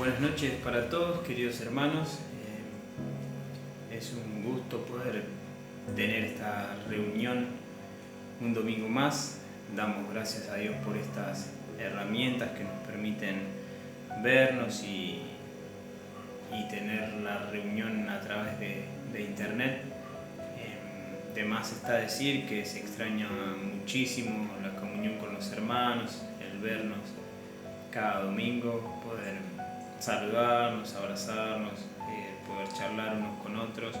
Buenas noches para todos, queridos hermanos. Es un gusto poder tener esta reunión un domingo más. Damos gracias a Dios por estas herramientas que nos permiten vernos y tener la reunión a través de internet. De más está decir que se extraña muchísimo la comunión con los hermanos, el vernos cada domingo, poder saludarnos, abrazarnos, poder charlar unos con otros,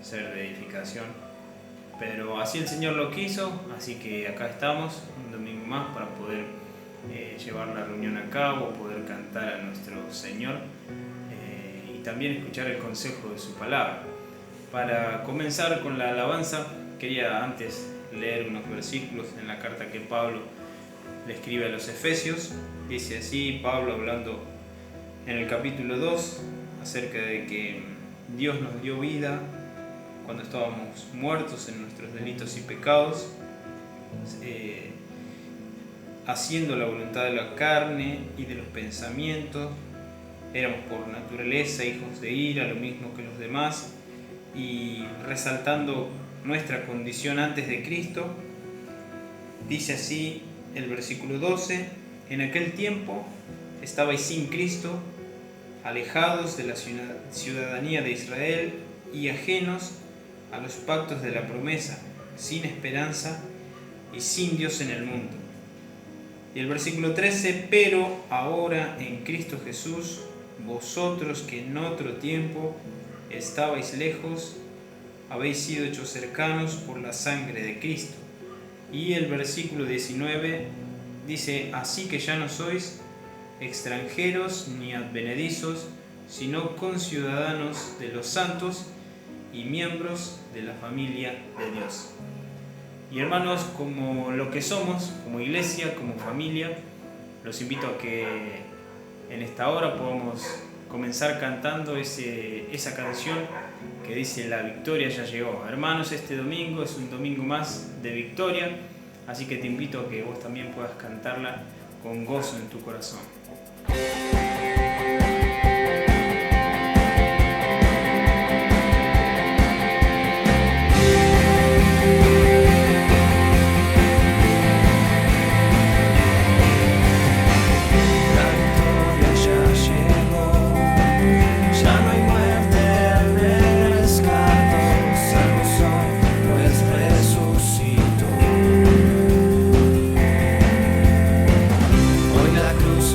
ser de edificación. Pero así el Señor lo quiso, así que acá estamos un domingo más para poder llevar la reunión a cabo, poder cantar a nuestro Señor y también escuchar el consejo de su palabra. Para comenzar con la alabanza, quería antes leer unos versículos en la carta que Pablo le escribe a los Efesios. Dice así, Pablo hablando en el capítulo 2 acerca de que Dios nos dio vida cuando estábamos muertos en nuestros delitos y pecados, haciendo la voluntad de la carne y de los pensamientos. Éramos por naturaleza hijos de ira, lo mismo que los demás, y resaltando nuestra condición antes de Cristo, dice así el versículo 12: en aquel tiempo estabais sin Cristo, alejados de la ciudadanía de Israel y ajenos a los pactos de la promesa, sin esperanza y sin Dios en el mundo. Y el versículo 13: pero ahora en Cristo Jesús, vosotros que en otro tiempo estabais lejos, habéis sido hechos cercanos por la sangre de Cristo. Y el versículo 19 dice: así que ya no sois extranjeros ni advenedizos, sino conciudadanos de los santos y miembros de la familia de Dios. Y hermanos, como lo que somos, como iglesia, como familia, los invito a que en esta hora podamos comenzar cantando esa canción que dice: la victoria ya llegó. Hermanos, este domingo es un domingo más de victoria, así que te invito a que vos también puedas cantarla con gozo en tu corazón.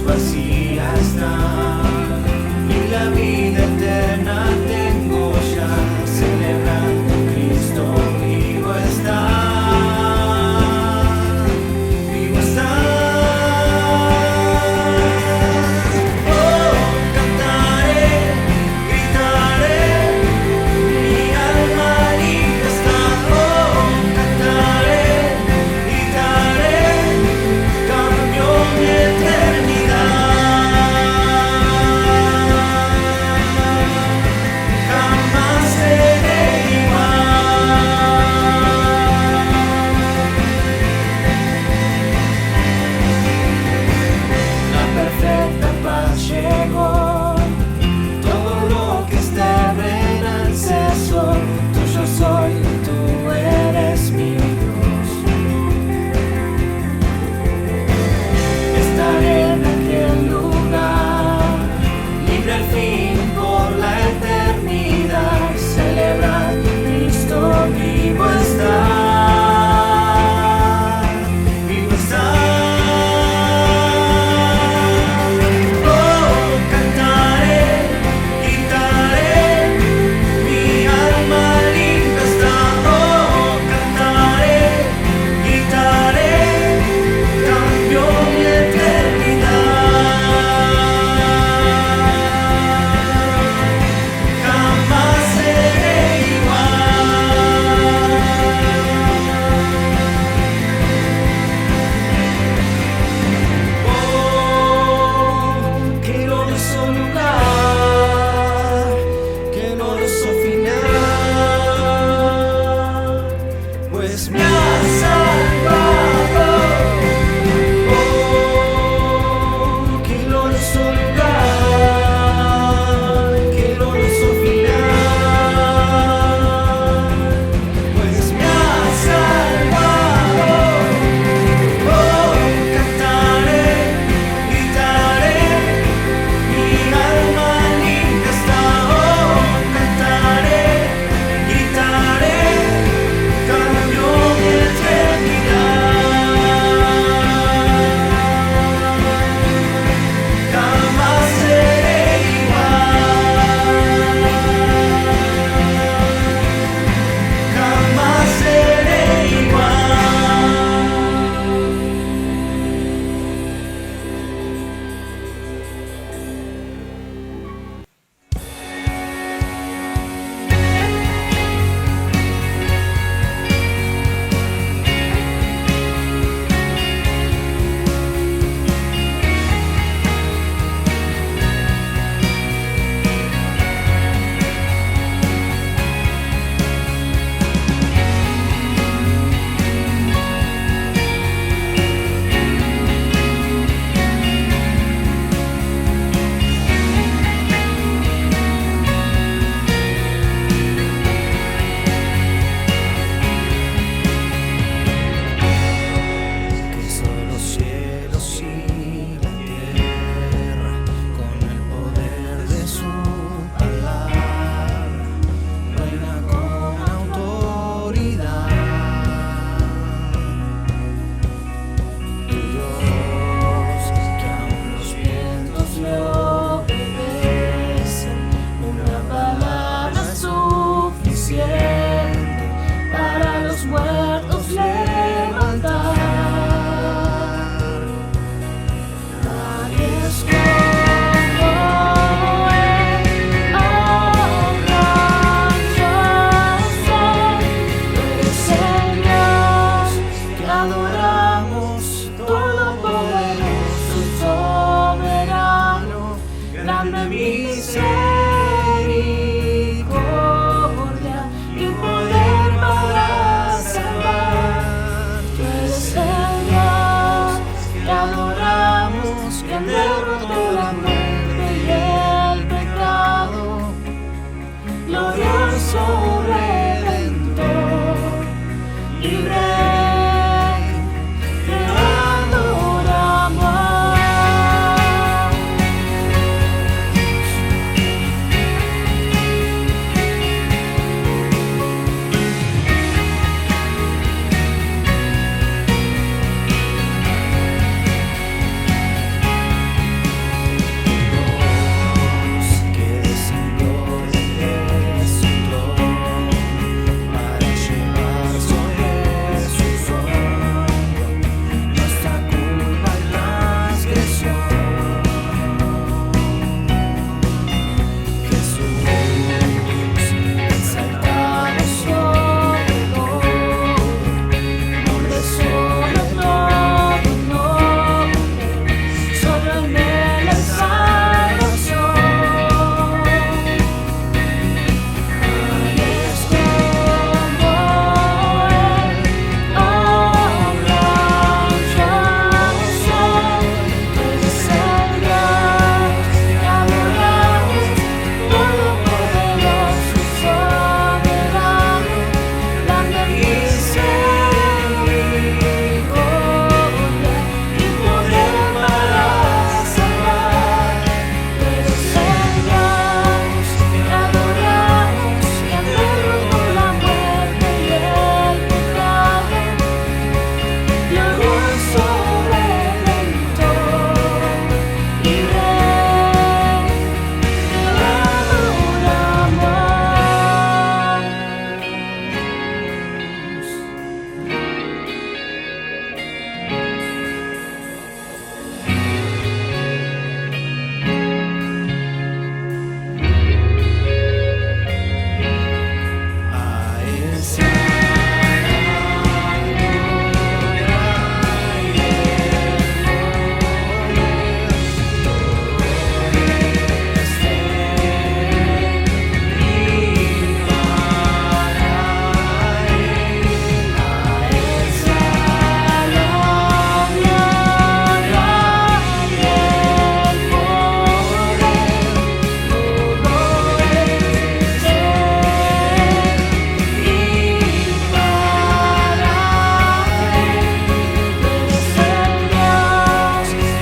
Vacía está. grande misericordia y poder para salvar. Tú eres el Dios que adoramos, quien derrotó la muerte y el pecado, glorioso Redentor y Rey, te adoramos. Que descendió desde su trono para llevar sobre su hombro nuestra culpa y transgresión. Jesús, exaltado sobre todo, nombre sobre todo nombre, solo en él hay salvación. Nadie es como él, obra yo soy. Tú eres el Dios que adoramos, todopoderoso y soberano, grande misericordia y poder para salvar. Tú eres el Dios que adoramos, quien derrotó la muerte y el pecado, glorioso Redentor y Rey, te adoramos. A él sea la gloria y el poder, todo desde y para él. A él sea la gloria y el poder, todo desde y para él. Tú eres el Dios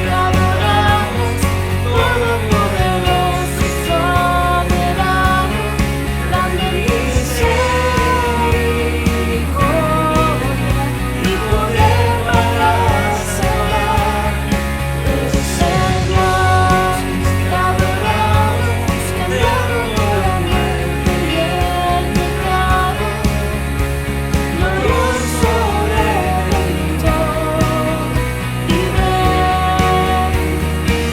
que adoramos, todopoderoso y soberano, grande misericordia y poder para salvar. Tú eres el Dios que adoramos, quien derrotó la muerte y el pecado, glorioso Redentor y Rey,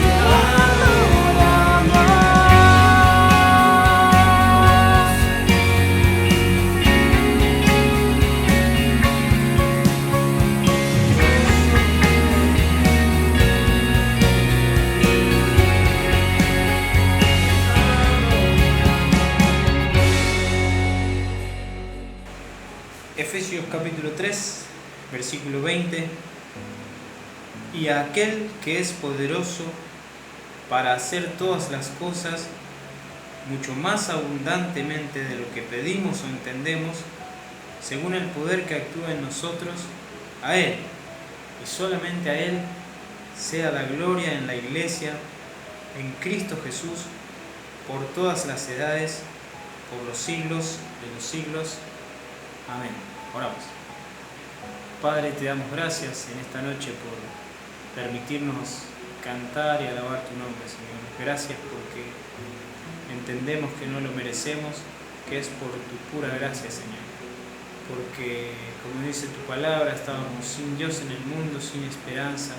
te adoramos. Efesios capítulo 3, versículo 20. Y a aquel que es poderoso para hacer todas las cosas mucho más abundantemente de lo que pedimos o entendemos, según el poder que actúa en nosotros, a Él, y solamente a Él, sea la gloria en la Iglesia, en Cristo Jesús, por todas las edades, por los siglos de los siglos. Amén. Oramos. Padre, te damos gracias en esta noche por permitirnos cantar y alabar tu nombre, Señor. Gracias porque entendemos que no lo merecemos, que es por tu pura gracia, Señor. Porque, como dice tu palabra, estábamos sin Dios en el mundo, sin esperanza,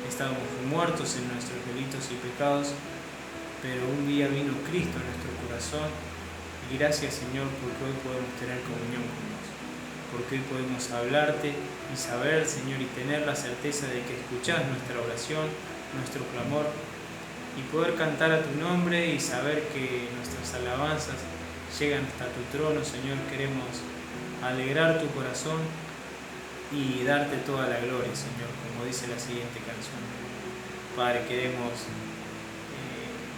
estábamos muertos en nuestros delitos y pecados, pero un día vino Cristo a nuestro corazón y gracias, Señor, porque hoy podemos tener comunión con vos, porque hoy podemos hablarte y saber, Señor, y tener la certeza de que escuchás nuestra oración, nuestro clamor, y poder cantar a tu nombre y saber que nuestras alabanzas llegan hasta tu trono, Señor. Queremos alegrar tu corazón y darte toda la gloria, Señor, como dice la siguiente canción. Padre, queremos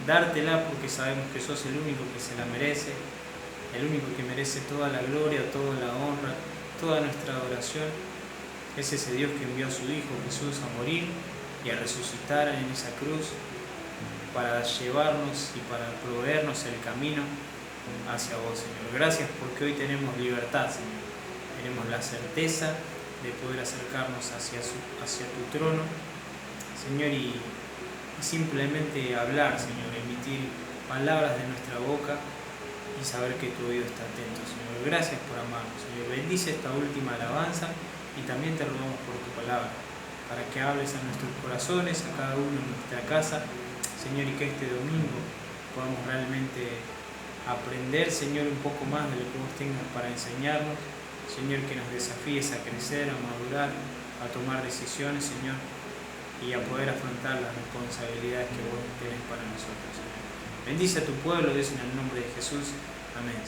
dártela porque sabemos que sos el único que se la merece, el único que merece toda la gloria, toda la honra, toda nuestra adoración. Es ese Dios que envió a su Hijo Jesús a morir y a resucitar en esa cruz para llevarnos y para proveernos el camino hacia vos, Señor. Gracias porque hoy tenemos libertad, Señor. Tenemos la certeza de poder acercarnos hacia tu trono, Señor, y simplemente hablar, Señor, emitir palabras de nuestra boca y saber que tu oído está atento, Señor. Gracias por amarnos, Señor. Bendice esta última alabanza y también te rogamos por tu palabra, para que hables a nuestros corazones, a cada uno en nuestra casa, Señor, y que este domingo podamos realmente aprender, Señor, un poco más de lo que vos tengas para enseñarnos, Señor, que nos desafíes a crecer, a madurar, a tomar decisiones, Señor, y a poder afrontar las responsabilidades que vos tenés para nosotros, Señor. Bendice a tu pueblo, Dios, en el nombre de Jesús. Amén.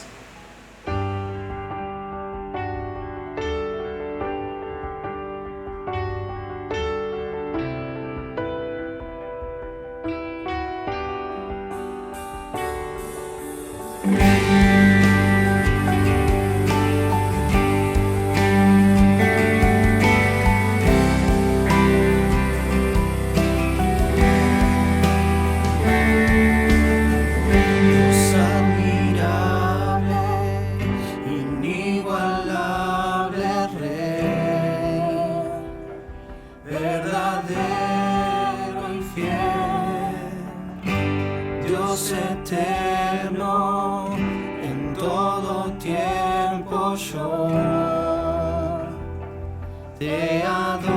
Eterno, en todo tiempo yo te adoraré,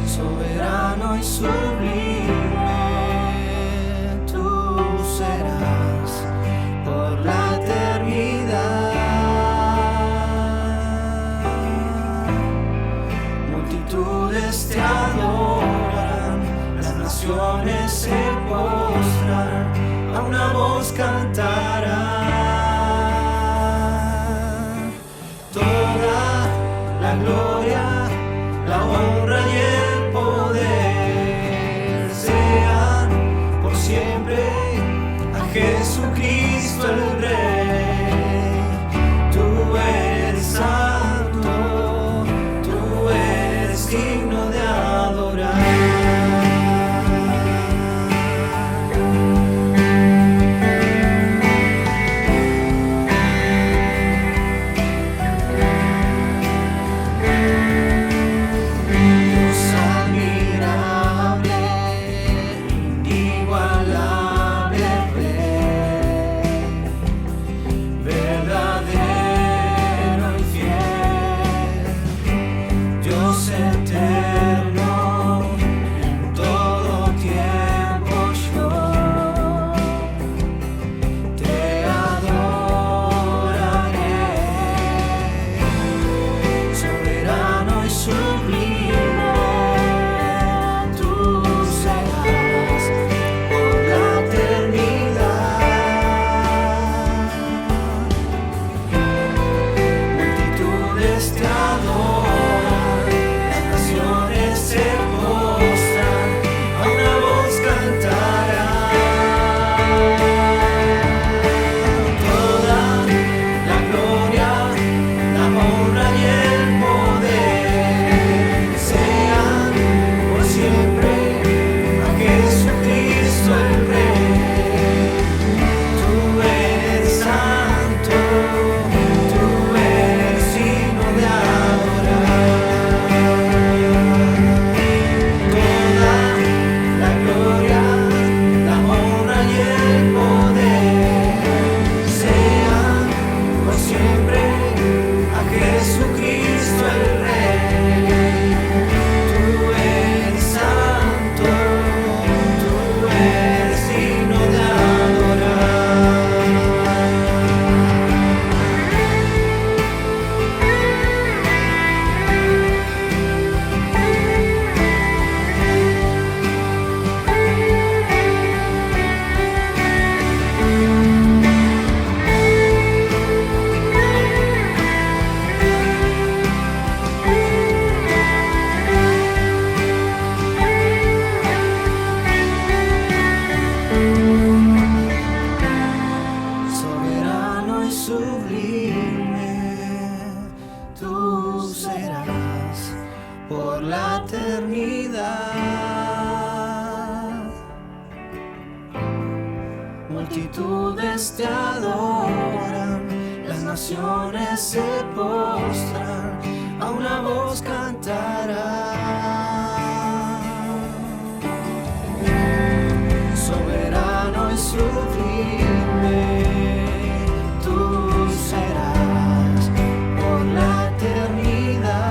soberano y sublime, tú serás por la eternidad. Multitudes te adoran, naciones se postran, a una voz cantarán. Toda la gloria, la honra y el poder sean por siempre a Jesucristo el Rey. Tú eres santo, tú eres digno de adorar. por la eternidad. Multitudes te adoran, las naciones se postran, a una voz cantarán. Soberano y sublime, tú serás por la eternidad.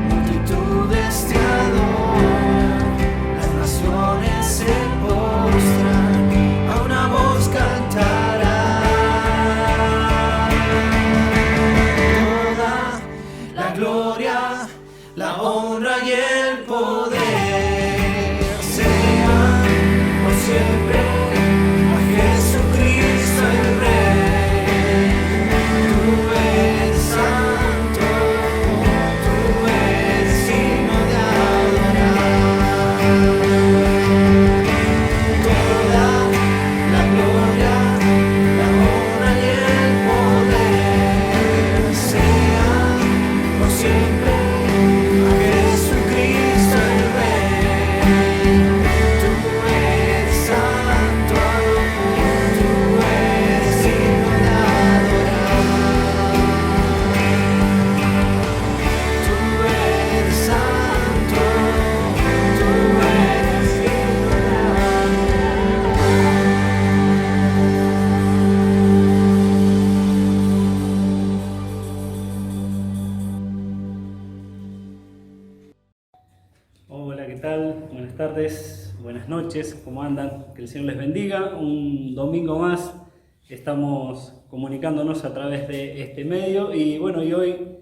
Multitudes te adoran, las naciones se postran, a una voz cantarán. Toda la gloria, la honra y el poder sean por siempre a Jesucristo el Rey. Tú eres santo, tú eres digno de adorar. Toda la gloria, la honra y el poder sean por siempre a Jesucristo el Rey. Tú eres santo, tú eres digno de adorar. Tú eres santo, tú eres digno de Hola, ¿qué tal? Buenas tardes, buenas noches, ¿cómo andan? Que el Señor les bendiga. Un domingo más estamos comunicándonos a través de este medio y bueno, y hoy,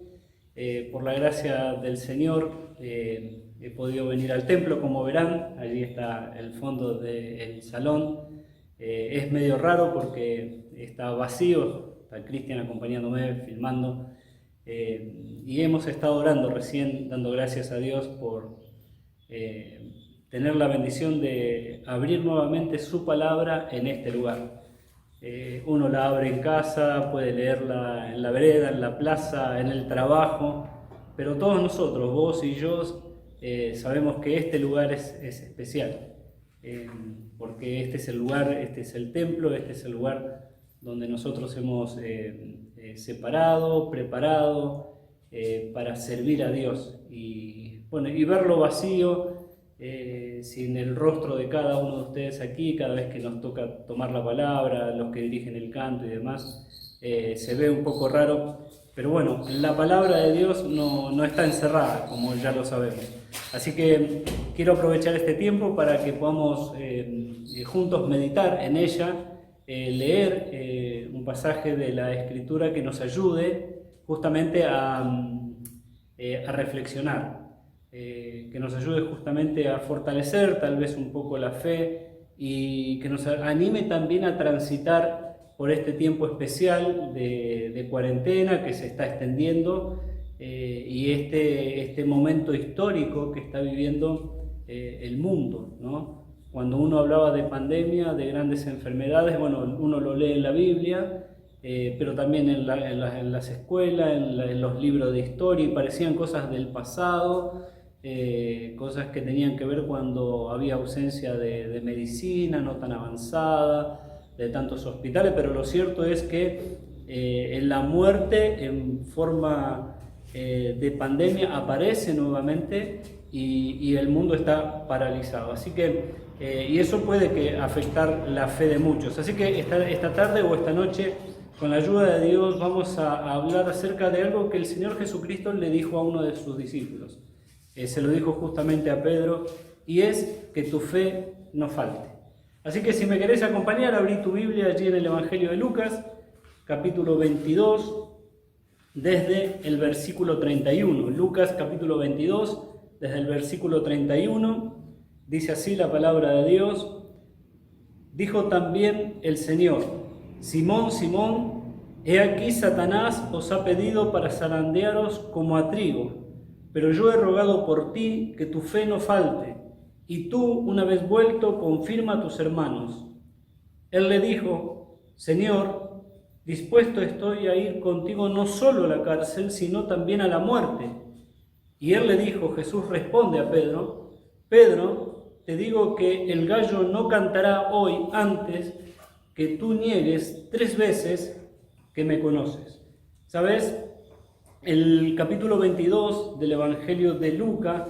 por la gracia del Señor, he podido venir al templo, como verán. Allí está el fondo del salón. Es medio raro porque está vacío, está Cristian acompañándome, filmando, y hemos estado orando recién, dando gracias a Dios por tener la bendición de abrir nuevamente su palabra en este lugar. Uno la abre en casa, puede leerla en la vereda, en la plaza, en el trabajo, pero todos nosotros, vos y yo, sabemos que este lugar es especial, porque este es el lugar, este es el templo, este es el lugar donde nosotros hemos separado, preparado para servir a Dios. Y bueno, y verlo vacío, sin el rostro de cada uno de ustedes aquí, cada vez que nos toca tomar la palabra, los que dirigen el canto y demás, se ve un poco raro, pero bueno, la palabra de Dios no está encerrada, como ya lo sabemos. Así que quiero aprovechar este tiempo para que podamos juntos meditar en ella, leer un pasaje de la Escritura que nos ayude justamente a reflexionar, que nos ayude justamente a fortalecer tal vez un poco la fe y que nos anime también a transitar por este tiempo especial de cuarentena que se está extendiendo, y este momento histórico que está viviendo el mundo, ¿no? Cuando uno hablaba de pandemia, de grandes enfermedades, bueno, uno lo lee en la Biblia, pero también en las escuelas, en los libros de historia, y parecían cosas del pasado, cosas que tenían que ver cuando había ausencia de medicina no tan avanzada, de tantos hospitales, pero lo cierto es que la muerte en forma de pandemia aparece nuevamente y el mundo está paralizado. Así que, y eso puede que afectar la fe de muchos. Así que esta tarde o esta noche, con la ayuda de Dios, vamos a hablar acerca de algo que el Señor Jesucristo le dijo a uno de sus discípulos. Se lo dijo justamente a Pedro, y es que tu fe no falte. Así que si me querés acompañar, abrí tu Biblia allí en el Evangelio de Lucas, capítulo 22, desde el versículo 31. Lucas capítulo 22, desde el versículo 31, dice así la palabra de Dios. Dijo también el Señor: Simón, Simón, he aquí Satanás os ha pedido para zarandearos como a trigo, pero yo he rogado por ti que tu fe no falte, y tú, una vez vuelto, confirma a tus hermanos. Él le dijo: Señor, dispuesto estoy a ir contigo no solo a la cárcel, sino también a la muerte. Y él le dijo, Jesús responde a Pedro, Pedro, te digo que el gallo no cantará hoy antes que tú niegues 3 veces que me conoces. ¿Sabes? El capítulo 22 del Evangelio de Lucas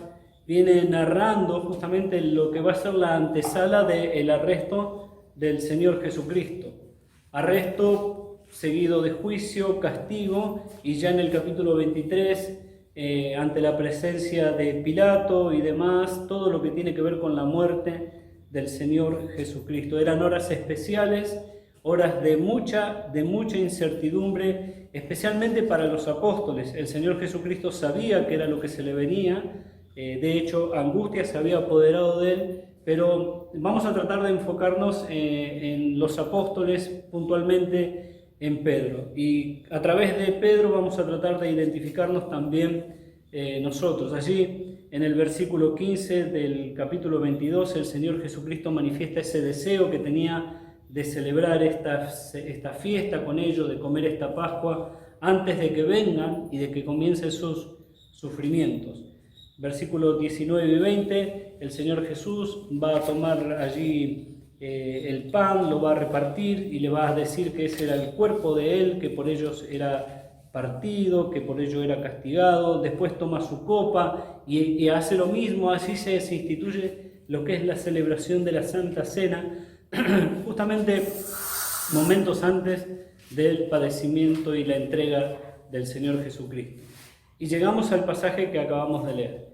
viene narrando justamente lo que va a ser la antesala del arresto del Señor Jesucristo. Arresto seguido de juicio, castigo, y ya en el capítulo 23, ante la presencia de Pilato y demás, todo lo que tiene que ver con la muerte del Señor Jesucristo. Eran horas especiales, horas de mucha incertidumbre, especialmente para los apóstoles. El Señor Jesucristo sabía que era lo que se le venía, de hecho, angustia se había apoderado de él, pero vamos a tratar de enfocarnos en los apóstoles, puntualmente en Pedro. Y a través de Pedro vamos a tratar de identificarnos también nosotros. Allí, en el versículo 15 del capítulo 22, el Señor Jesucristo manifiesta ese deseo que tenía de celebrar esta fiesta con ellos, de comer esta Pascua, antes de que vengan y de que comiencen sus sufrimientos. Versículos 19 y 20, el Señor Jesús va a tomar allí el pan, lo va a repartir y le va a decir que ese era el cuerpo de Él, que por ellos era partido, que por ello era castigado. Después toma su copa y hace lo mismo. Así se instituye lo que es la celebración de la Santa Cena, justamente momentos antes del padecimiento y la entrega del Señor Jesucristo. Y llegamos al pasaje que acabamos de leer.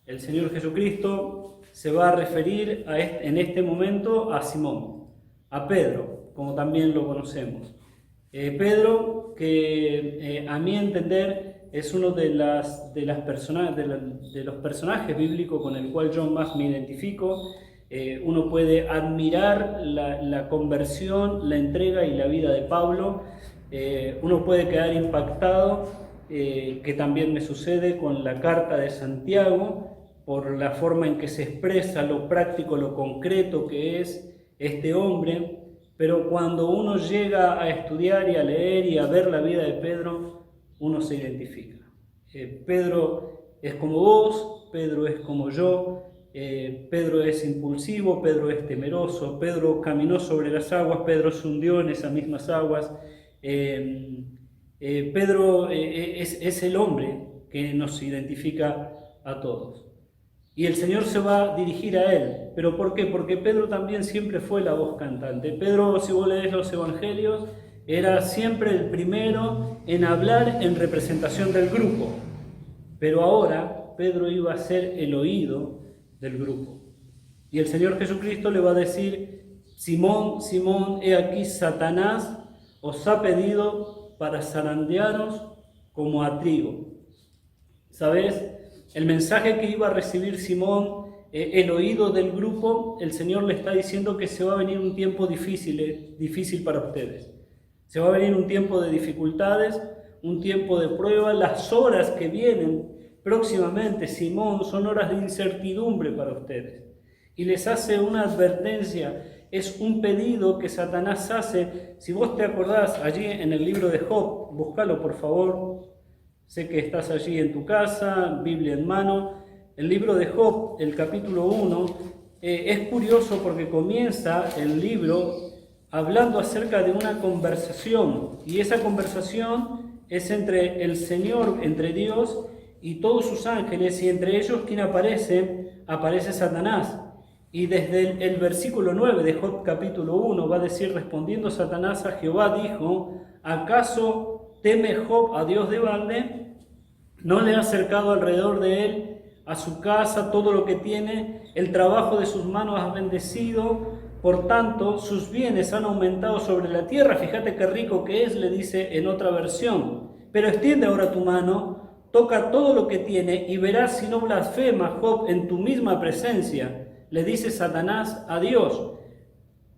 El Señor Jesucristo se va a referir en este momento a Simón, a Pedro, como también lo conocemos. Pedro, que a mi entender es uno de los personajes bíblicos con el cual yo más me identifico. Uno puede admirar la conversión, la entrega y la vida de Pablo. Uno puede quedar impactado, que también me sucede con la carta de Santiago, por la forma en que se expresa lo práctico, lo concreto que es este hombre. Pero cuando uno llega a estudiar y a leer y a ver la vida de Pedro, uno se identifica. Pedro es como vos, Pedro es como yo, Pedro es impulsivo, Pedro es temeroso, Pedro caminó sobre las aguas, Pedro se hundió en esas mismas aguas. Pedro es el hombre que nos identifica a todos. Y el Señor se va a dirigir a él. ¿Pero por qué? Porque Pedro también siempre fue la voz cantante. Pedro, si vos lees los evangelios, era siempre el primero en hablar en representación del grupo. Pero ahora Pedro iba a ser el oído del grupo. Y el Señor Jesucristo le va a decir, Simón, Simón, he aquí Satanás os ha pedido para zarandearos como a trigo. ¿Sabes? El mensaje que iba a recibir Simón, el oído del grupo, el Señor le está diciendo que se va a venir un tiempo difícil para ustedes. Se va a venir un tiempo de dificultades, un tiempo de prueba. Las horas que vienen próximamente, Simón, son horas de incertidumbre para ustedes. Y les hace una advertencia, es un pedido que Satanás hace. Si vos te acordás, allí en el libro de Job, búscalo por favor. Sé que estás allí en tu casa, Biblia en mano. El libro de Job, el capítulo 1, es curioso porque comienza el libro hablando acerca de una conversación. Y esa conversación es entre el Señor, entre Dios y todos sus ángeles. Y entre ellos, ¿quién aparece? Aparece Satanás. Y desde el versículo 9 de Job capítulo 1 va a decir, respondiendo Satanás a Jehová, dijo, ¿acaso teme Job a Dios de balde? ¿No le ha acercado alrededor de él, a su casa, todo lo que tiene? El trabajo de sus manos ha bendecido, por tanto, sus bienes han aumentado sobre la tierra. Fíjate qué rico que es, le dice en otra versión. Pero extiende ahora tu mano, toca todo lo que tiene y verás si no blasfema Job en tu misma presencia. Le dice Satanás a Dios.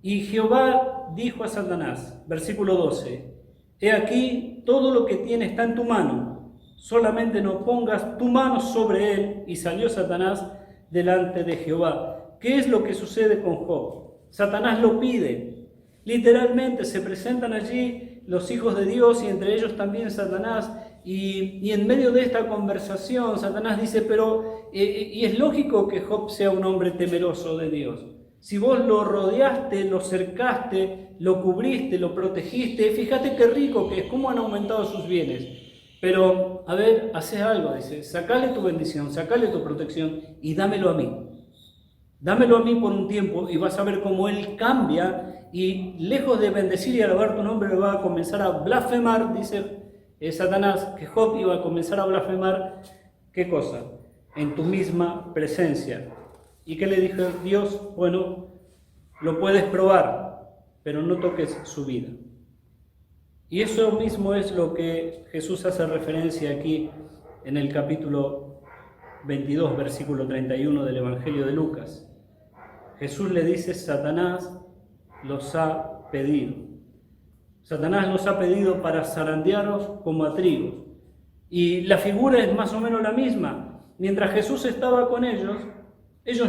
Y Jehová dijo a Satanás, versículo 12, he aquí, todo lo que tiene está en tu mano, solamente no pongas tu mano sobre él. Y salió Satanás delante de Jehová. ¿Qué es lo que sucede con Job? Satanás lo pide. Literalmente se presentan allí los hijos de Dios y entre ellos también Satanás. Y en medio de esta conversación, Satanás dice, pero, y es lógico que Job sea un hombre temeroso de Dios. Si vos lo rodeaste, lo cercaste, lo cubriste, lo protegiste, fíjate qué rico que es, cómo han aumentado sus bienes. Pero, a ver, haces algo, dice, sacale tu bendición, sacale tu protección y dámelo a mí. Dámelo a mí por un tiempo y vas a ver cómo él cambia y lejos de bendecir y alabar tu nombre va a comenzar a blasfemar, dice Satanás, que Job iba a comenzar a blasfemar, ¿qué cosa? En tu misma presencia. ¿Y qué le dijo Dios? Bueno, lo puedes probar, pero no toques su vida. Y eso mismo es lo que Jesús hace referencia aquí en el capítulo 22, versículo 31 del Evangelio de Lucas. Jesús le dice, Satanás los ha pedido. Satanás los ha pedido para zarandearos como a trigo. Y la figura es más o menos la misma. Mientras Jesús estaba con ellos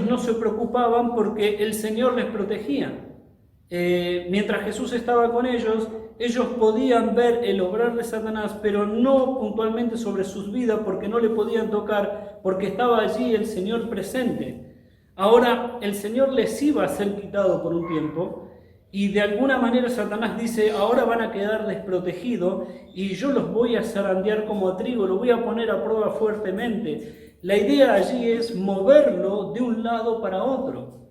no se preocupaban porque el Señor les protegía. Mientras Jesús estaba con ellos podían ver el obrar de Satanás, pero no puntualmente sobre sus vidas porque no le podían tocar, porque estaba allí el Señor presente. Ahora el Señor les iba a ser quitado por un tiempo, y de alguna manera Satanás dice, ahora van a quedar desprotegidos y yo los voy a zarandear como a trigo, los voy a poner a prueba fuertemente. La idea allí es moverlo de un lado para otro,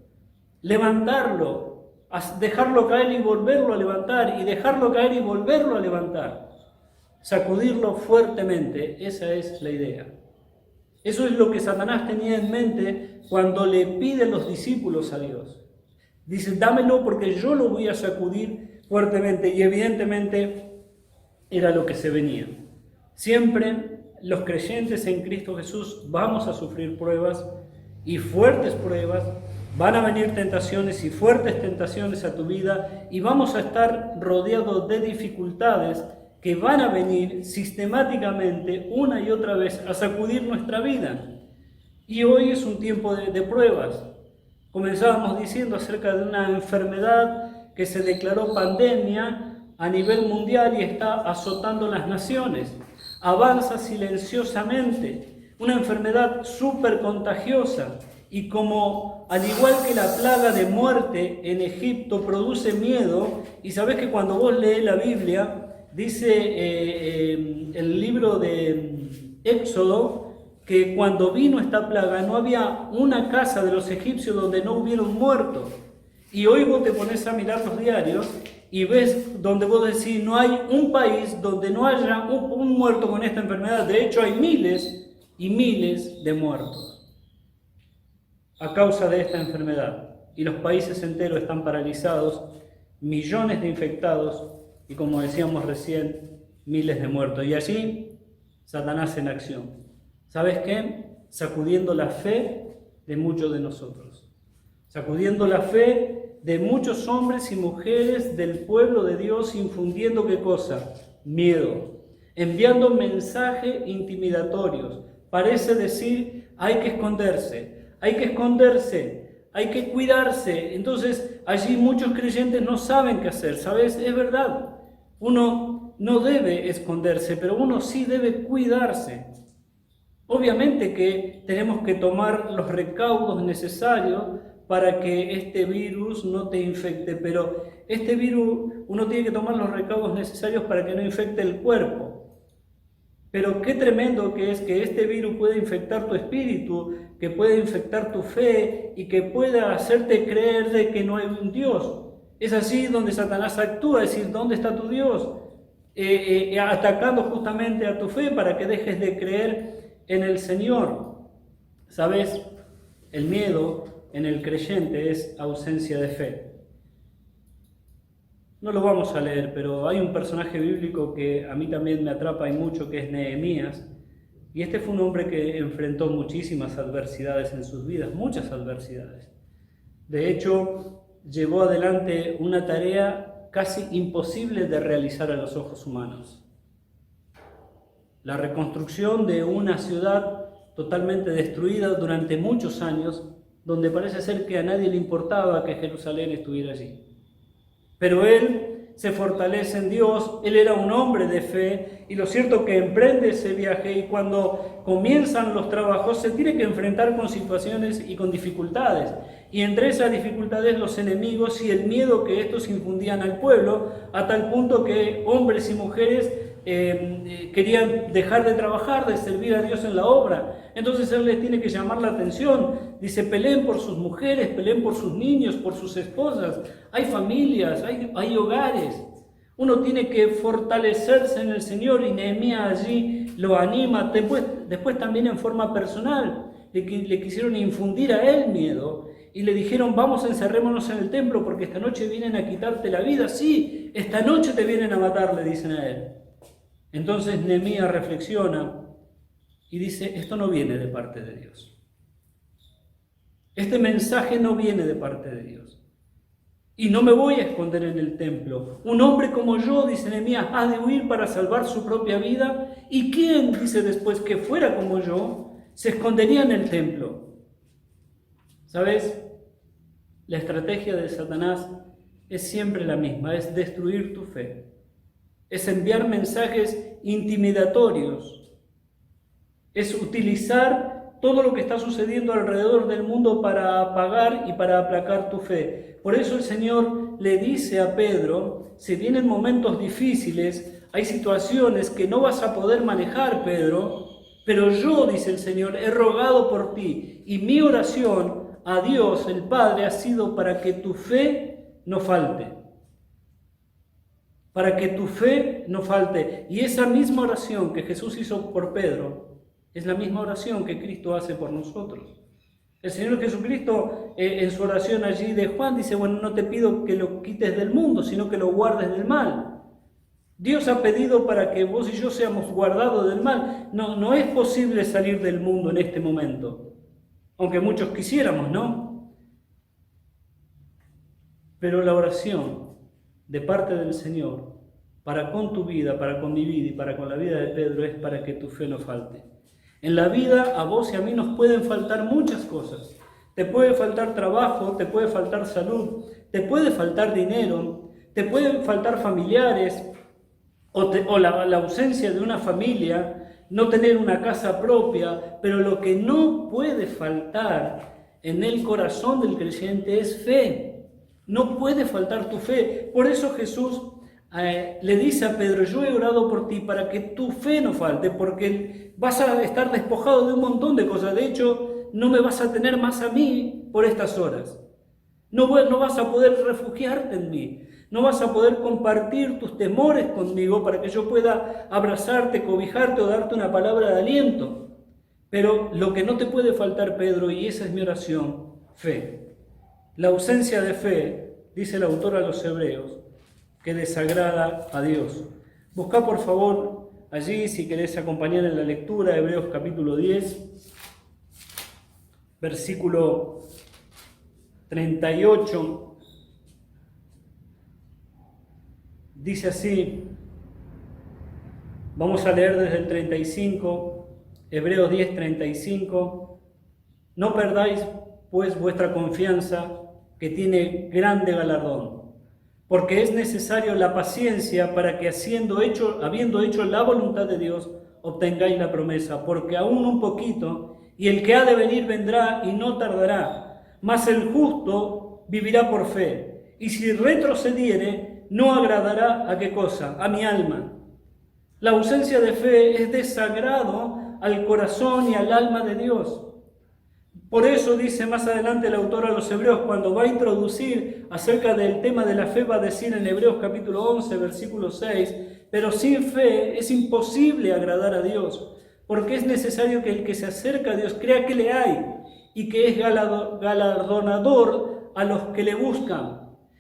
levantarlo, dejarlo caer y volverlo a levantar, y dejarlo caer y volverlo a levantar, sacudirlo fuertemente. Esa es la idea. Eso es lo que Satanás tenía en mente cuando le piden los discípulos a Dios. Dice, dámelo porque yo lo voy a sacudir fuertemente. Y evidentemente era lo que se venía. Siempre los creyentes en Cristo Jesús vamos a sufrir pruebas, y fuertes pruebas. Van a venir tentaciones y fuertes tentaciones a tu vida, y vamos a estar rodeados de dificultades que van a venir sistemáticamente una y otra vez a sacudir nuestra vida. Y hoy es un tiempo de pruebas. Comenzábamos diciendo acerca de una enfermedad que se declaró pandemia a nivel mundial y está azotando las naciones. Avanza silenciosamente, una enfermedad súper contagiosa, y como al igual que la plaga de muerte en Egipto produce miedo, y sabes que cuando vos lees la Biblia, dice el libro de Éxodo, que cuando vino esta plaga no había una casa de los egipcios donde no hubiera un muerto. Y hoy vos te pones a mirar los diarios y ves donde vos decís, no hay un país donde no haya un muerto con esta enfermedad. De hecho, hay miles y miles de muertos a causa de esta enfermedad. Y los países enteros están paralizados, millones de infectados y, como decíamos recién, miles de muertos. Y allí, Satanás en acción. ¿Sabes qué? Sacudiendo la fe de muchos de nosotros. Sacudiendo la fe de muchos hombres y mujeres del pueblo de Dios, infundiendo ¿qué cosa? Miedo. Enviando mensajes intimidatorios. Parece decir, hay que esconderse, hay que esconderse, hay que cuidarse. Entonces, allí muchos creyentes no saben qué hacer. ¿Sabes? Es verdad. Uno no debe esconderse, pero uno sí debe cuidarse. Obviamente que tenemos que tomar los recaudos necesarios para que este virus no te infecte, pero este virus uno tiene que tomar los recaudos necesarios para que no infecte el cuerpo. Pero qué tremendo que es que este virus puede infectar tu espíritu, que puede infectar tu fe y que pueda hacerte creer de que no hay un Dios. Es así donde Satanás actúa, es decir, ¿dónde está tu Dios? Atacando justamente a tu fe para que dejes de creer en el Señor. ¿Sabes? El miedo en el creyente es ausencia de fe. No lo vamos a leer, pero hay un personaje bíblico que a mí también me atrapa y mucho, que es Nehemías. Y este fue un hombre que enfrentó muchísimas adversidades en sus vidas, muchas adversidades. De hecho, llevó adelante una tarea casi imposible de realizar a los ojos humanos. La reconstrucción de una ciudad totalmente destruida durante muchos años, donde parece ser que a nadie le importaba que Jerusalén estuviera allí. Pero él se fortalece en Dios. Él era un hombre de fe y lo cierto es que emprende ese viaje y cuando comienzan los trabajos se tiene que enfrentar con situaciones y con dificultades. Y entre esas dificultades los enemigos y el miedo que estos infundían al pueblo, a tal punto que hombres y mujeres querían dejar de trabajar, de servir a Dios en la obra. Entonces Él les tiene que llamar la atención. Dice, peleen por sus mujeres, peleen por sus niños, por sus esposas. Hay familias, hay hogares. Uno tiene que fortalecerse en el Señor y Nehemías allí lo anima. Después también en forma personal le quisieron infundir a él miedo y le dijeron, vamos, encerrémonos en el templo porque esta noche vienen a quitarte la vida. Sí, esta noche te vienen a matar, le dicen a él. Entonces Nehemías reflexiona y dice, esto no viene de parte de Dios. Este mensaje no viene de parte de Dios. Y no me voy a esconder en el templo. Un hombre como yo, dice Nehemías, ha de huir para salvar su propia vida. ¿Y quién, dice después, que fuera como yo, se escondería en el templo? ¿Sabes? La estrategia de Satanás es siempre la misma, es destruir tu fe. Es enviar mensajes intimidatorios, es utilizar todo lo que está sucediendo alrededor del mundo para apagar y para aplacar tu fe. Por eso el Señor le dice a Pedro, si vienen momentos difíciles, hay situaciones que no vas a poder manejar, Pedro, pero yo, dice el Señor, he rogado por ti y mi oración a Dios, el Padre, ha sido para que tu fe no falte. Para que tu fe no falte. Y esa misma oración que Jesús hizo por Pedro es la misma oración que Cristo hace por nosotros. El Señor Jesucristo en su oración allí de Juan dice, bueno, no te pido que lo quites del mundo, sino que lo guardes del mal. Dios ha pedido para que vos y yo seamos guardados del mal. No es posible salir del mundo en este momento, aunque muchos quisiéramos, ¿no? Pero la oración de parte del Señor, para con tu vida, para con mi vida y para con la vida de Pedro, es para que tu fe no falte. En la vida a vos y a mí nos pueden faltar muchas cosas. Te puede faltar trabajo, te puede faltar salud, te puede faltar dinero, te pueden faltar familiares, o la ausencia de una familia, no tener una casa propia, pero lo que no puede faltar en el corazón del creyente es fe. No puede faltar tu fe. Por eso Jesús le dice a Pedro, yo he orado por ti para que tu fe no falte, porque vas a estar despojado de un montón de cosas. De hecho, no me vas a tener más a mí por estas horas. No vas a poder refugiarte en mí. No vas a poder compartir tus temores conmigo para que yo pueda abrazarte, cobijarte o darte una palabra de aliento. Pero lo que no te puede faltar, Pedro, y esa es mi oración, fe. La ausencia de fe, dice el autor a los Hebreos, que desagrada a Dios. Busca por favor allí, si querés acompañar en la lectura, Hebreos capítulo 10, versículo 38. Dice así, vamos a leer desde el 35, Hebreos 10, 35. No perdáis pues vuestra confianza, que tiene grande galardón, porque es necesario la paciencia para que habiendo hecho la voluntad de Dios, obtengáis la promesa, porque aún un poquito, y el que ha de venir vendrá y no tardará, mas el justo vivirá por fe, y si retrocediere, no agradará a qué cosa, a mi alma. La ausencia de fe es desagrado al corazón y al alma de Dios. Por eso dice más adelante el autor a los Hebreos, cuando va a introducir acerca del tema de la fe, va a decir en Hebreos capítulo 11, versículo 6, pero sin fe es imposible agradar a Dios, porque es necesario que el que se acerca a Dios crea que le hay y que es galardonador a los que le buscan.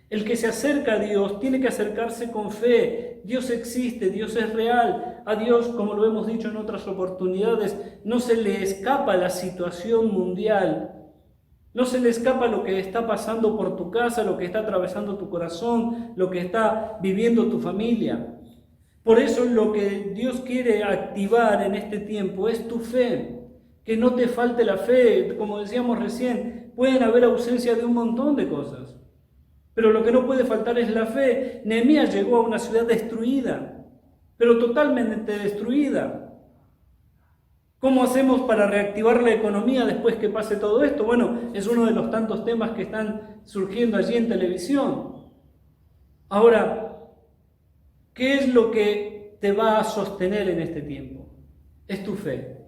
El que se acerca a Dios tiene que acercarse con fe. Dios existe, Dios es real. A Dios, como lo hemos dicho en otras oportunidades, no se le escapa la situación mundial. No se le escapa lo que está pasando por tu casa, lo que está atravesando tu corazón, lo que está viviendo tu familia. Por eso lo que Dios quiere activar en este tiempo es tu fe. Que no te falte la fe. Como decíamos recién, pueden haber ausencia de un montón de cosas. pero lo que no puede faltar es la fe. Nehemías llegó a una ciudad destruida, pero totalmente destruida. ¿Cómo hacemos para reactivar la economía después que pase todo esto? Bueno, es uno de los tantos temas que están surgiendo allí en televisión. Ahora, ¿qué es lo que te va a sostener en este tiempo? Es tu fe.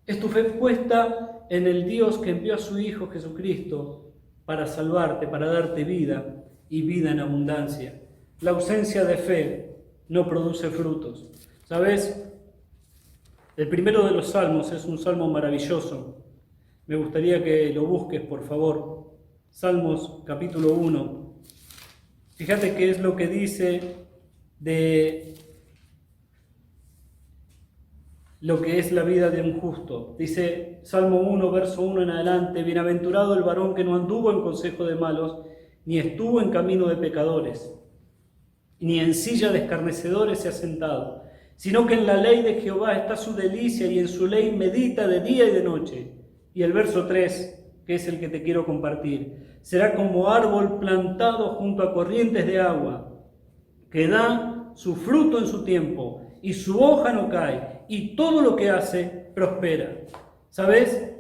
Es tu fe puesta en el Dios que envió a su Hijo Jesucristo para salvarte, para darte vida y vida en abundancia. La ausencia de fe no produce frutos. ¿Sabes? El primero de los salmos es un salmo maravilloso. Me gustaría que lo busques, por favor. Salmos capítulo 1. Fíjate qué es lo que dice de lo que es la vida de un justo. Dice Salmo 1, verso 1 en adelante: bienaventurado el varón que no anduvo en consejo de malos, ni estuvo en camino de pecadores, ni en silla de escarnecedores se ha sentado, sino que en la ley de Jehová está su delicia, y en su ley medita de día y de noche. Y el verso 3, que es el que te quiero compartir: será como árbol plantado junto a corrientes de agua, que da su fruto en su tiempo, y su hoja no cae, y todo lo que hace prospera. ¿Sabes?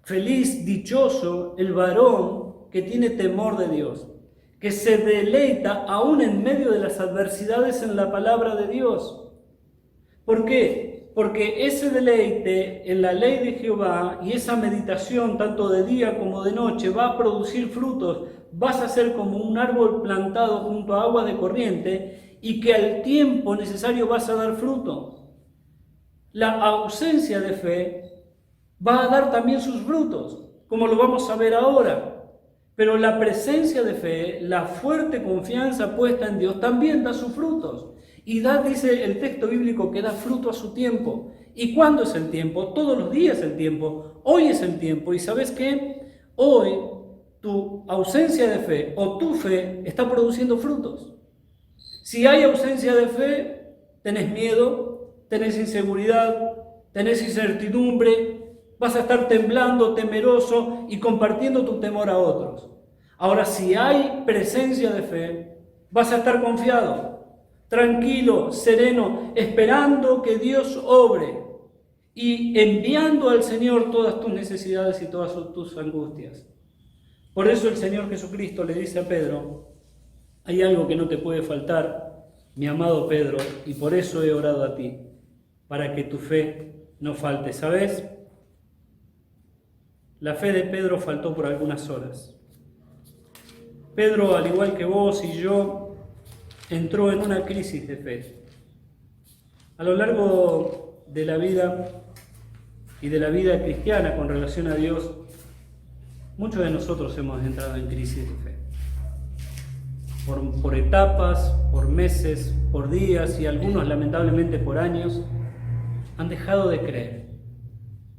Feliz, dichoso el varón que tiene temor de Dios, que se deleita aún en medio de las adversidades en la palabra de Dios. ¿Por qué? Porque ese deleite en la ley de Jehová y esa meditación tanto de día como de noche va a producir frutos. Vas a ser como un árbol plantado junto a agua de corriente y que al tiempo necesario vas a dar fruto. La ausencia de fe va a dar también sus frutos, como lo vamos a ver ahora. Pero la presencia de fe, la fuerte confianza puesta en Dios, también da sus frutos. Y da, dice el texto bíblico, que da fruto a su tiempo. ¿Y cuándo es el tiempo? Todos los días es el tiempo. Hoy es el tiempo. ¿Y sabes qué? Hoy tu ausencia de fe o tu fe está produciendo frutos. Si hay ausencia de fe, tenés miedo, tenés inseguridad, tenés incertidumbre, vas a estar temblando, temeroso y compartiendo tu temor a otros. Ahora, si hay presencia de fe, vas a estar confiado, tranquilo, sereno, esperando que Dios obre y enviando al Señor todas tus necesidades y todas tus angustias. Por eso el Señor Jesucristo le dice a Pedro: hay algo que no te puede faltar, mi amado Pedro, y por eso he orado a ti, para que tu fe no falte. ¿Sabes? La fe de Pedro faltó por algunas horas. Pedro, al igual que vos y yo, entró en una crisis de fe. A lo largo de la vida y de la vida cristiana con relación a Dios, muchos de nosotros hemos entrado en crisis de fe. Por etapas, por meses, por días y algunos lamentablemente por años, han dejado de creer.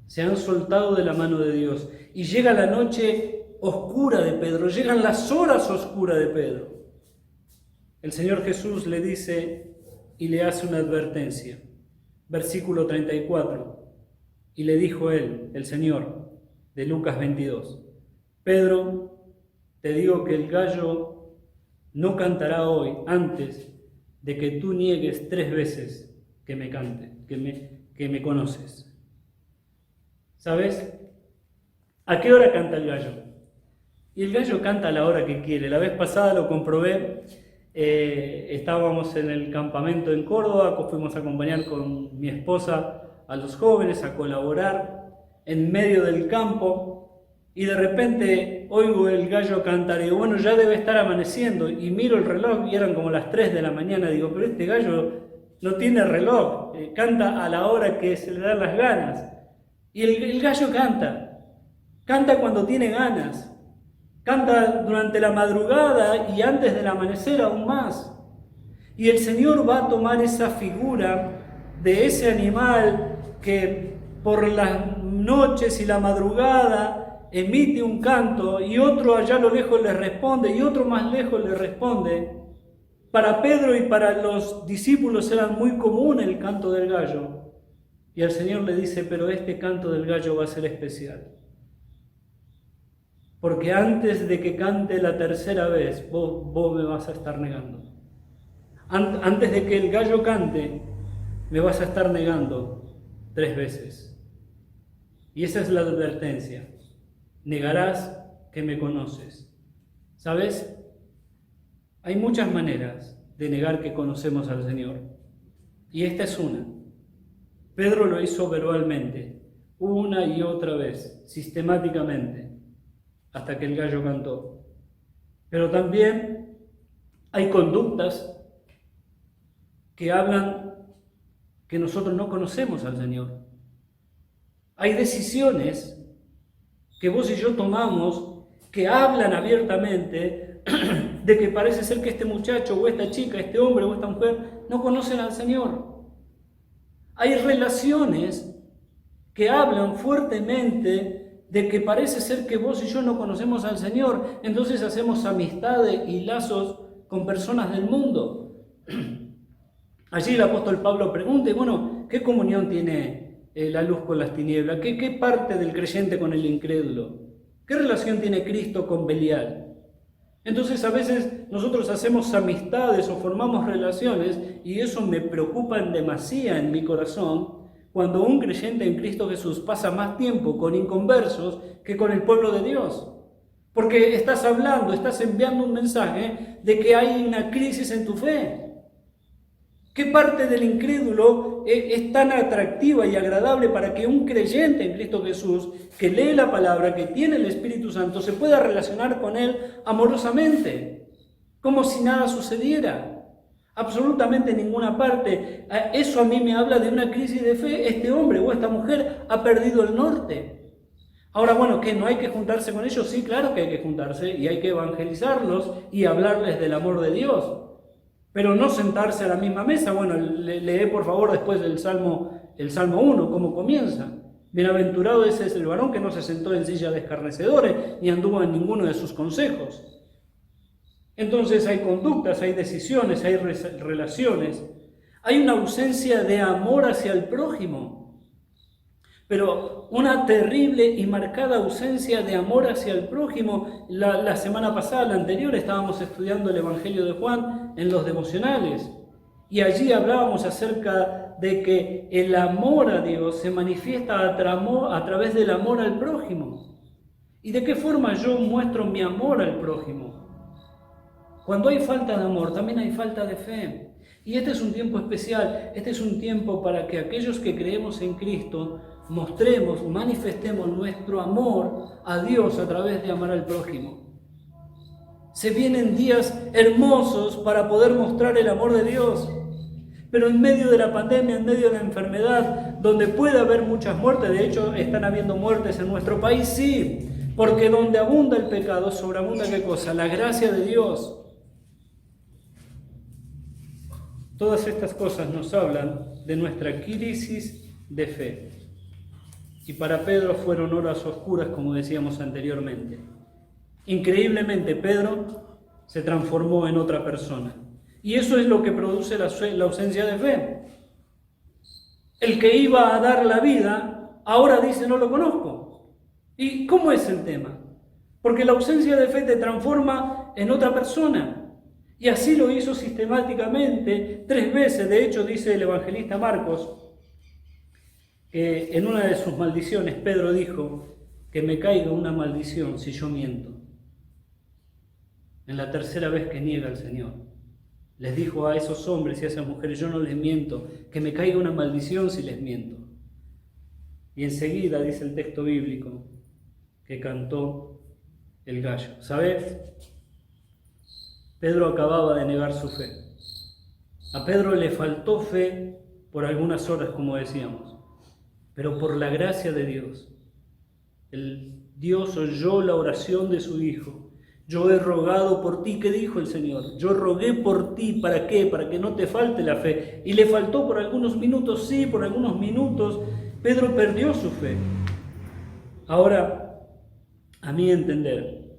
Se han soltado de la mano de Dios. Y llega la noche oscura de Pedro, llegan las horas oscuras de Pedro. El Señor Jesús le dice y le hace una advertencia. Versículo 34. Y le dijo él, el Señor, de Lucas 22: Pedro, te digo que el gallo no cantará hoy antes de que tú niegues 3 veces que me conoces. ¿Sabes? ¿A qué hora canta el gallo? Y el gallo canta a la hora que quiere. La vez pasada lo comprobé. Estábamos en el campamento en Córdoba, fuimos a acompañar con mi esposa a los jóvenes a colaborar en medio del campo y de repente oigo el gallo cantar y digo, bueno, ya debe estar amaneciendo, y miro el reloj y eran como las 3 de la mañana. Digo, pero este gallo no tiene reloj, canta a la hora que se le dan las ganas. Y el gallo canta cuando tiene ganas. Canta durante la madrugada y antes del amanecer aún más. Y el Señor va a tomar esa figura de ese animal que por las noches y la madrugada emite un canto y otro allá a lo lejos le responde y otro más lejos le responde. Para Pedro y para los discípulos era muy común el canto del gallo. Y el Señor le dice, pero este canto del gallo va a ser especial. porque antes de que cante la tercera vez, vos me vas a estar negando. Antes de que el gallo cante, me vas a estar negando 3 veces. Y esa es la advertencia. Negarás que me conoces. ¿Sabes? Hay muchas maneras de negar que conocemos al Señor. Y esta es una. Pedro lo hizo verbalmente, una y otra vez, sistemáticamente, hasta que el gallo cantó. Pero también hay conductas que hablan que nosotros no conocemos al Señor. Hay decisiones que vos y yo tomamos que hablan abiertamente de que parece ser que este muchacho o esta chica, este hombre o esta mujer no conocen al Señor. Hay relaciones que hablan fuertemente de que parece ser que vos y yo no conocemos al Señor, entonces hacemos amistades y lazos con personas del mundo. Allí el apóstol Pablo pregunta, bueno, ¿qué comunión tiene la luz con las tinieblas? ¿Qué parte del creyente con el incrédulo? ¿Qué relación tiene Cristo con Belial? Entonces a veces nosotros hacemos amistades o formamos relaciones y eso me preocupa en demasía en mi corazón cuando un creyente en Cristo Jesús pasa más tiempo con inconversos que con el pueblo de Dios. Porque estás hablando, estás enviando un mensaje de que hay una crisis en tu fe. ¿Qué parte del incrédulo es tan atractiva y agradable para que un creyente en Cristo Jesús, que lee la palabra, que tiene el Espíritu Santo, se pueda relacionar con él amorosamente, como si nada sucediera? Absolutamente ninguna parte. Eso a mí me habla de una crisis de fe. Este hombre o esta mujer ha perdido el norte. Ahora, bueno, ¿qué? ¿No hay que juntarse con ellos? Sí, claro que hay que juntarse y hay que evangelizarlos y hablarles del amor de Dios. Pero no sentarse a la misma mesa. Bueno, lee por favor después el Salmo 1, cómo comienza. Bienaventurado ese es el varón que no se sentó en silla de escarnecedores, ni anduvo en ninguno de sus consejos. Entonces hay conductas, hay decisiones, hay relaciones. Hay una ausencia de amor hacia el prójimo. Pero una terrible y marcada ausencia de amor hacia el prójimo. La semana pasada, la anterior, estábamos estudiando el Evangelio de Juan en los devocionales. Y allí hablábamos acerca de que el amor a Dios se manifiesta a través del amor al prójimo. ¿Y de qué forma yo muestro mi amor al prójimo? Cuando hay falta de amor, también hay falta de fe. Y este es un tiempo especial. Este es un tiempo para que aquellos que creemos en Cristo mostremos, manifestemos nuestro amor a Dios a través de amar al prójimo. Se vienen días hermosos para poder mostrar el amor de Dios, pero en medio de la pandemia, en medio de la enfermedad, donde puede haber muchas muertes, de hecho están habiendo muertes en nuestro país, sí, porque donde abunda el pecado, sobreabunda ¿qué cosa? La gracia de Dios. Todas estas cosas nos hablan de nuestra crisis de fe. Y para Pedro fueron horas oscuras, como decíamos anteriormente. Increíblemente, Pedro se transformó en otra persona. Y eso es lo que produce la ausencia de fe. El que iba a dar la vida, ahora dice no lo conozco. ¿Y cómo es el tema? Porque la ausencia de fe te transforma en otra persona. Y así lo hizo sistemáticamente 3 veces. De hecho, dice el evangelista Marcos, en una de sus maldiciones, Pedro dijo que me caiga una maldición si yo miento. En la tercera vez que niega al Señor, les dijo a esos hombres y a esas mujeres, yo no les miento, que me caiga una maldición si les miento. Y enseguida dice el texto bíblico que cantó el gallo. ¿Sabes? Pedro acababa de negar su fe. A Pedro le faltó fe por algunas horas, como decíamos. Pero por la gracia de Dios, el Dios oyó la oración de su Hijo. Yo he rogado por ti, ¿qué dijo el Señor? Yo rogué por ti, ¿para qué? Para que no te falte la fe. Y le faltó por algunos minutos, sí, por algunos minutos, Pedro perdió su fe. Ahora, a mi entender,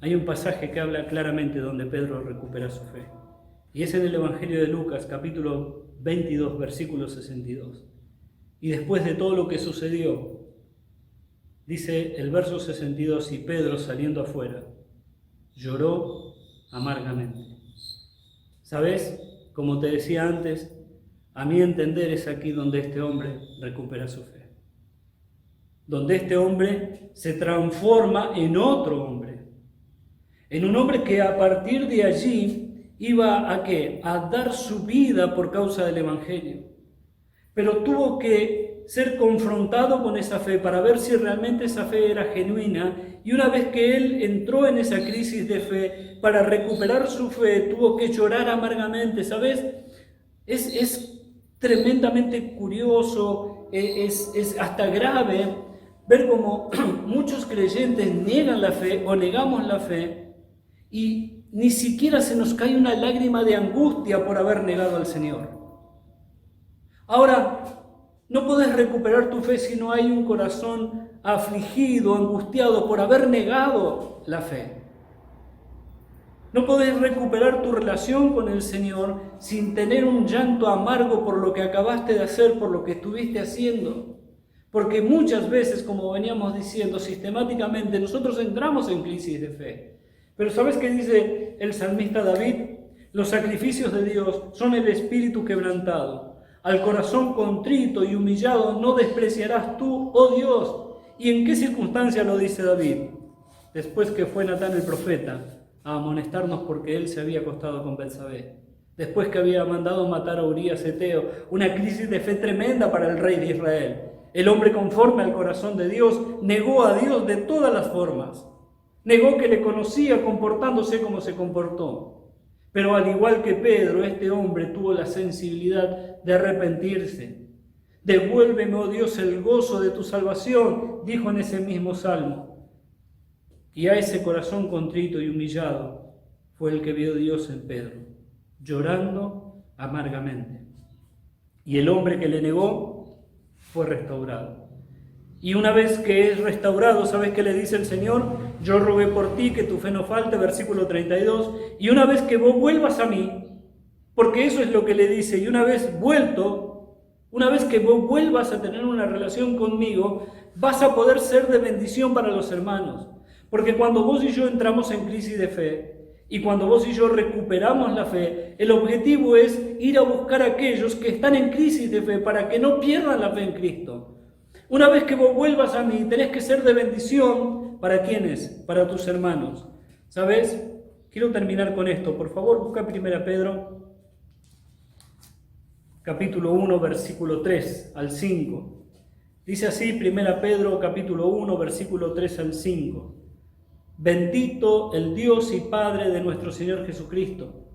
hay un pasaje que habla claramente donde Pedro recupera su fe. Y es en el Evangelio de Lucas, capítulo 22, versículo 62. Y después de todo lo que sucedió, Dice el verso 62, y Pedro saliendo afuera, lloró amargamente. ¿Sabes? Como te decía antes, a mi entender es aquí donde este hombre recupera su fe. Donde este hombre se transforma en otro hombre. En un hombre que a partir de allí iba a ¿qué? A dar su vida por causa del Evangelio. Pero tuvo que ser confrontado con esa fe para ver si realmente esa fe era genuina. Y una vez que él entró en esa crisis de fe, para recuperar su fe, tuvo que llorar amargamente. ¿Sabes? Es tremendamente curioso, es hasta grave ver cómo muchos creyentes niegan la fe o negamos la fe y ni siquiera se nos cae una lágrima de angustia por haber negado al Señor. Ahora, no podés recuperar tu fe si no hay un corazón afligido, angustiado por haber negado la fe. No podés recuperar tu relación con el Señor sin tener un llanto amargo por lo que acabaste de hacer, por lo que estuviste haciendo. Porque muchas veces, como veníamos diciendo sistemáticamente, nosotros entramos en crisis de fe. Pero ¿sabes qué dice el salmista David? Los sacrificios de Dios son el espíritu quebrantado. Al corazón contrito y humillado no despreciarás tú, oh Dios. ¿Y en qué circunstancia lo dice David? Después que fue Natán el profeta a amonestarnos porque él se había acostado con Betsabé. Después que había mandado matar a Urías Eteo, una crisis de fe tremenda para el rey de Israel. El hombre conforme al corazón de Dios negó a Dios de todas las formas. Negó que le conocía comportándose como se comportó. Pero al igual que Pedro, este hombre tuvo la sensibilidad de arrepentirse. Devuélveme, oh Dios, el gozo de tu salvación, dijo en ese mismo salmo. Y a ese corazón contrito y humillado fue el que vio Dios en Pedro, llorando amargamente. Y el hombre que le negó fue restaurado. Y una vez que es restaurado, ¿sabes qué le dice el Señor? Yo rogué por ti que tu fe no falte, versículo 32. Y una vez que vos vuelvas a mí, porque eso es lo que le dice, y una vez vuelto, una vez que vos vuelvas a tener una relación conmigo, vas a poder ser de bendición para los hermanos. Porque cuando vos y yo entramos en crisis de fe, y cuando vos y yo recuperamos la fe, el objetivo es ir a buscar a aquellos que están en crisis de fe para que no pierdan la fe en Cristo. Una vez que vos vuelvas a mí, tenés que ser de bendición para ¿quiénes? Para tus hermanos. ¿Sabes? Quiero terminar con esto. Por favor, busca 1 Pedro, capítulo 1, versículo 3 al 5. Dice así 1 Pedro, capítulo 1, versículo 3 al 5. Bendito el Dios y Padre de nuestro Señor Jesucristo,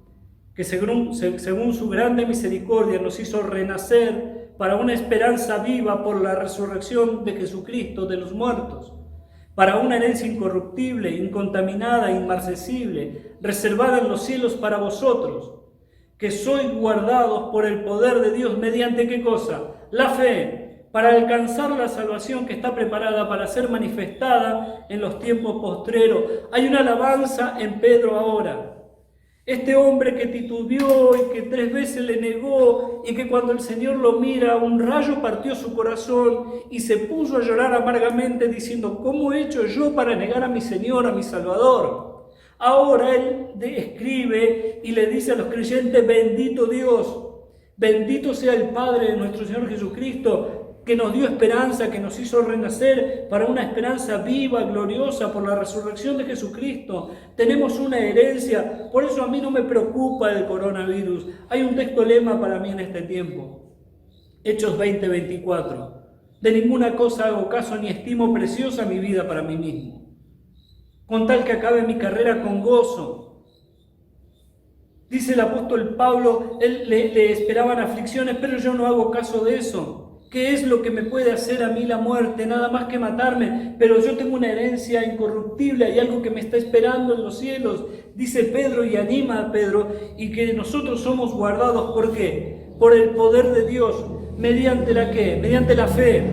que según su grande misericordia nos hizo renacer para una esperanza viva por la resurrección de Jesucristo de los muertos, para una herencia incorruptible, incontaminada, inmarcesible, reservada en los cielos para vosotros, que sois guardados por el poder de Dios mediante ¿qué cosa? La fe, para alcanzar la salvación que está preparada para ser manifestada en los tiempos postreros. Hay una alabanza en Pedro ahora. Este hombre que titubeó y que 3 veces le negó y que cuando el Señor lo mira, un rayo partió su corazón y se puso a llorar amargamente diciendo, ¿cómo he hecho yo para negar a mi Señor, a mi Salvador? Ahora él escribe y le dice a los creyentes, bendito Dios, bendito sea el Padre de nuestro Señor Jesucristo, que nos dio esperanza, que nos hizo renacer para una esperanza viva, gloriosa, por la resurrección de Jesucristo. Tenemos una herencia, por eso a mí no me preocupa el coronavirus. Hay un texto lema para mí en este tiempo, Hechos 20:24. De ninguna cosa hago caso ni estimo preciosa mi vida para mí mismo, con tal que acabe mi carrera con gozo. Dice el apóstol Pablo, él le esperaban aflicciones, pero yo no hago caso de eso. ¿Qué es lo que me puede hacer a mí la muerte? Nada más que matarme, pero yo tengo una herencia incorruptible, hay algo que me está esperando en los cielos, dice Pedro y anima a Pedro, y que nosotros somos guardados, ¿por qué? Por el poder de Dios, ¿mediante la qué? Mediante la fe.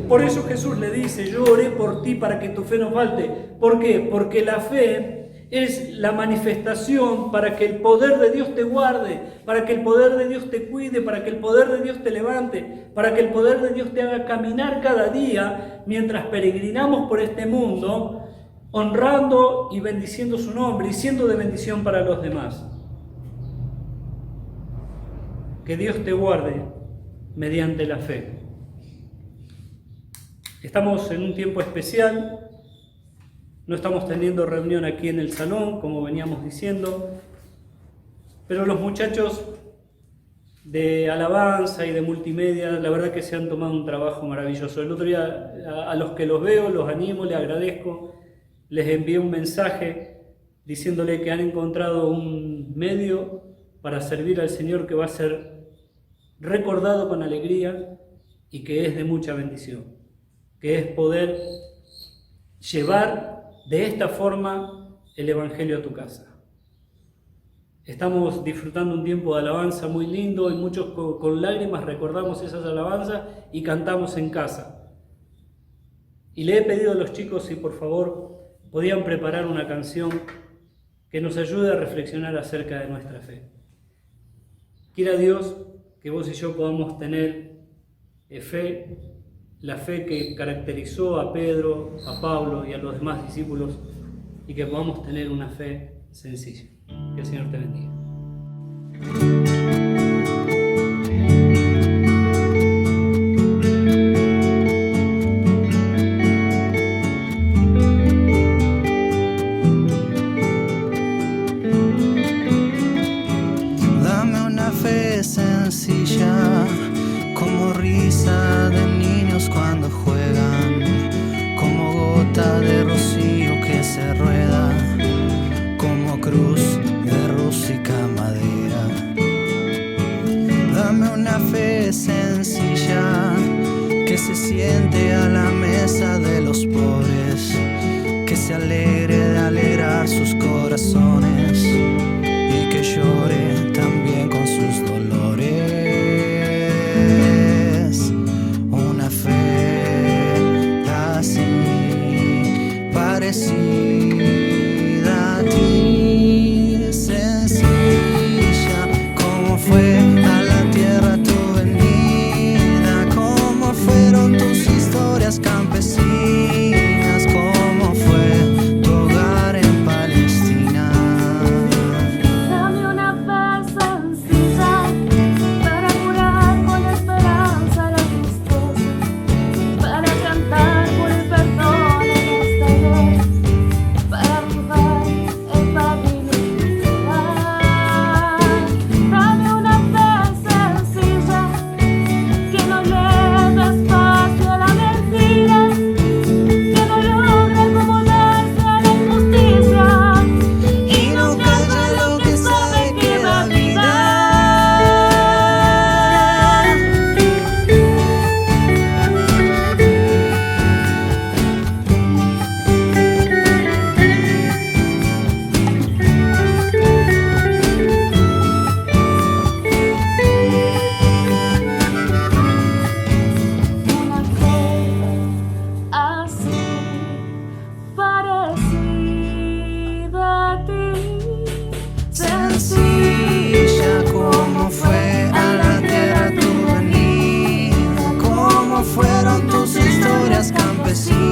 Por eso Jesús le dice, yo oré por ti para que tu fe no falte. ¿Por qué? Porque la fe es la manifestación para que el poder de Dios te guarde, para que el poder de Dios te cuide, para que el poder de Dios te levante, para que el poder de Dios te haga caminar cada día mientras peregrinamos por este mundo, honrando y bendiciendo su nombre y siendo de bendición para los demás. Que Dios te guarde mediante la fe. Estamos en un tiempo especial. No estamos teniendo reunión aquí en el salón, como veníamos diciendo, pero los muchachos de alabanza y de multimedia, la verdad que se han tomado un trabajo maravilloso. El otro día, a los que los veo, los animo, les agradezco, les envié un mensaje diciéndole que han encontrado un medio para servir al Señor que va a ser recordado con alegría y que es de mucha bendición, que es poder llevar de esta forma el Evangelio a tu casa. Estamos disfrutando un tiempo de alabanza muy lindo y muchos con lágrimas recordamos esas alabanzas y cantamos en casa. Y le he pedido a los chicos si por favor podían preparar una canción que nos ayude a reflexionar acerca de nuestra fe. Quiera Dios que vos y yo podamos tener fe, la fe que caracterizó a Pedro, a Pablo y a los demás discípulos, y que podamos tener una fe sencilla. Que el Señor te bendiga. Dame una fe sencilla, como risa de niños cuando juegan, como gota de rocío que se rueda, como cruz de rústica madera. Dame una fe sencilla, que se siente a la mesa de los pobres, que se alegre de alegrar sus corazones y que llore también con sus dolores. Una fe así, parecida a ti, sencilla, como fue a la tierra tu venida, como fueron tus historias campesinas, como fue tu hogar en Palestina. Dame una fe sencilla para curar con esperanza la tristeza, para cantar por el perdón en esta guerra, para arribar el pabilo y dame una fe sencilla que no le dé espacio a la mentira, que no logre acomodarse a la injusticia Y no calla lo que sabe que da vida. una fe así parecida a ti, Sencilla como fue a la tierra tu venida, como fueron tus historias campesinas.